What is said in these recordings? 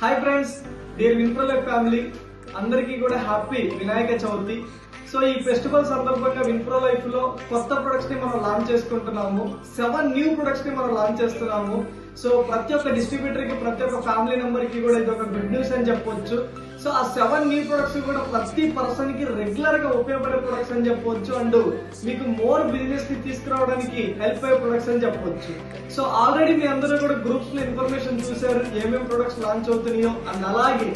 Hi friends, dear Winpro life family అందరికీ కూడా happy Vinayaka Chavithi. So ఈ ఫెస్టివల్ సందర్భంగా విన్ప్రో లైఫ్ లో కొత్త ప్రొడక్ట్స్ ని మనం లాంచ్ చేసుకుంటున్నాము. 7 న్యూ ప్రొడక్ట్స్ ని మనం లాంచ్ చేస్తున్నాము. సో ప్రతి ఒక్క డిస్ట్రిబ్యూటర్ కి, ప్రతి ఒక్క ఫ్యామిలీ మెంబర్ కి కూడా ఇది ఒక గుడ్ న్యూస్ అని చెప్పొచ్చు. సో ఆ 7 న్యూ ప్రొడక్ట్స్ కూడా ప్రతి పర్సన్ కి రెగ్యులర్ గా ఉపయోగపడే ప్రొడక్ట్స్ అని చెప్పొచ్చు. అండ్ మీకు మోర్ బిజినెస్ కి తీసుకురావడానికి హెల్ప్ అయ్యే ప్రొడక్ట్స్ అని చెప్పొచ్చు. సో ఆల్రెడీ మీ అందరూ కూడా గ్రూప్స్ లో ఇన్ఫర్మేషన్ చూసారు ఏమేమి ప్రొడక్ట్స్ లాంచ్ అవుతున్నాయో. అండ్ అలాగే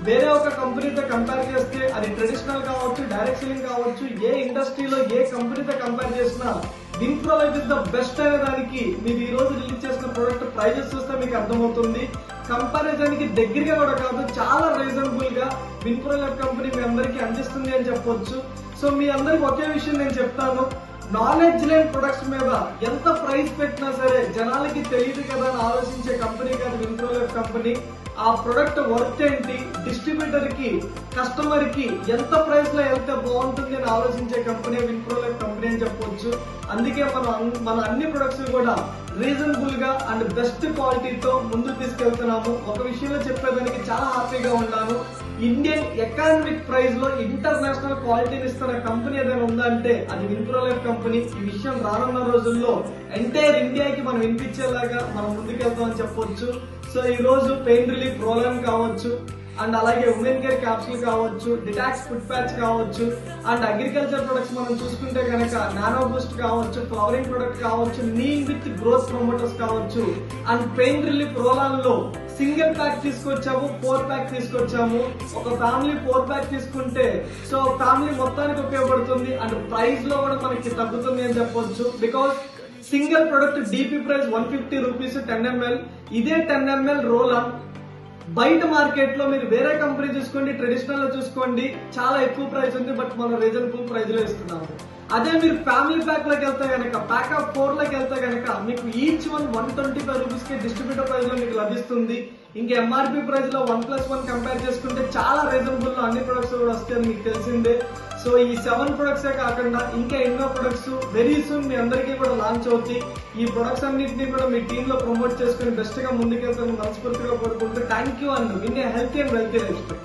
వేరే ఒక కంపెనీతో కంపేర్ చేస్తే అది ట్రెడిషనల్ కావచ్చు, డైరెక్ట్ సెల్లింగ్ కావచ్చు, ఏ ఇండస్ట్రీలో ఏ కంపెనీతో కంపేర్ చేసినా విన్ప్రో లైఫ్ ఇస్ ద బెస్ట్ అనే దానికి మీరు ఈ రోజు రిలీజ్ చేసిన ప్రొడక్ట్ ప్రైజెస్ చూస్తే మీకు అర్థమవుతుంది. కంపారిజన్ కి దగ్గరగా కూడా కాదు, చాలా రీజనబుల్ గా విన్ప్రో లైఫ్ కంపెనీ మీ అందరికీ అందిస్తుంది అని చెప్పొచ్చు. సో మీ అందరికి ఒకే విషయం నేను చెప్తాను, నాలెడ్జ్ లేని ప్రొడక్ట్స్ మీద ఎంత ప్రైస్ పెట్టినా సరే జనాలకి తెలియదు కదా అని ఆలోచించే కంపెనీ కాదు విన్ప్రో లైఫ్ కంపెనీ. ఆ ప్రొడక్ట్ వర్త్ ఏంటి, డిస్ట్రిబ్యూటర్ కి, కస్టమర్ కి ఎంత ప్రైస్ లో వెళ్తే బాగుంటుంది అని ఆలోచించే కంపెనీ విన్ప్రో లైఫ్ కంపెనీ అని చెప్పొచ్చు. అందుకే మన అన్ని ప్రొడక్ట్స్ కూడా రీజనబుల్ గా అండ్ బెస్ట్ క్వాలిటీతో ముందుకు తీసుకెళ్తున్నాము. ఒక విషయంలో చెప్పేదానికి చాలా హ్యాపీగా ఉన్నాను, ఇండియన్ ఎకనామిక్ ప్రైస్ లో ఇంటర్నేషనల్ క్వాలిటీని ఇస్తున్న కంపెనీ ఏదైనా ఉందంటే అది విన్ప్రో లైఫ్ కంపెనీ. ఈ విషయం రానున్న రోజుల్లో ఎంటైర్ ఇండియాకి మనం వినిపించేలాగా మనం ముందుకెళ్తామని చెప్పొచ్చు. సో ఈ రోజు పెయిన్ రిలీఫ్ రోల్ ఆన్ కావచ్చు, అండ్ అలాగే ఉమెన్ కేర్ క్యాప్సూల్ కావచ్చు, డిటాక్స్ ఫుడ్ ప్యాచ్ కావచ్చు, అండ్ అగ్రికల్చర్ ప్రొడక్ట్స్ మనం చూసుకుంటే కనుక నానో బూస్ట్ కావచ్చు, ఫ్లవరింగ్ ప్రొడక్ట్ కావచ్చు, నీమ్ విత్ గ్రోత్ ప్రమోటర్స్ కావచ్చు, and pain relief roll on లో సింగిల్ ప్యాక్ తీసుకొచ్చాము, 4 ప్యాక్ తీసుకొచ్చాము. ఒక ఫ్యామిలీ 4 ప్యాక్ తీసుకుంటే సో ఫ్యామిలీ మొత్తానికి ఉపయోగపడుతుంది. అండ్ ప్రైస్ లో కూడా మనకి తగ్గుతుంది అని చెప్పొచ్చు. Because single product DP price 150 rupees 10 ml. ఇదే 10 ml రోల్ ఆన్ బయట మార్కెట్ లో మీరు వేరే కంపెనీ చూసుకోండి, ట్రెడిషనల్ లో చూసుకోండి, చాలా ఎక్కువ ప్రైస్ ఉంది. బట్ మనం రీజనబుల్ ప్రైస్ లో ఇస్తున్నాము. అదే మీరు ఫ్యామిలీ ప్యాక్ లోకి వెళ్తే కనుక, ప్యాక్ ఆఫ్ 4 లోకి వెళ్తే కనుక మీకు ఈచ్ వన్ 125 రూపీస్ కి డిస్ట్రిబ్యూటర్ ప్రైస్ లో మీకు లభిస్తుంది. ఇంకా ఎంఆర్పీ ప్రైస్ లో 1+1 కంపేర్ చేసుకుంటే చాలా రీజనబుల్ లో అన్ని ప్రొడక్ట్స్ కూడా వస్తాయని మీకు తెలిసిందే. సో ఈ 7 ప్రొడక్ట్స్ కాకుండా ఇంకా ఎన్నో ప్రొడక్ట్స్ వెరీ సూన్ మీ అందరికీ కూడా లాంచ్ అవుతాయి. ఈ ప్రొడక్ట్స్ అన్నింటినీ కూడా మీ టీమ్ లో ప్రమోట్ చేసుకుని బెస్ట్ గా ముందుకెళ్తాను మనస్ఫూర్తిగా కోరుకుంటూ thank you and win a healthy and wealthy life style.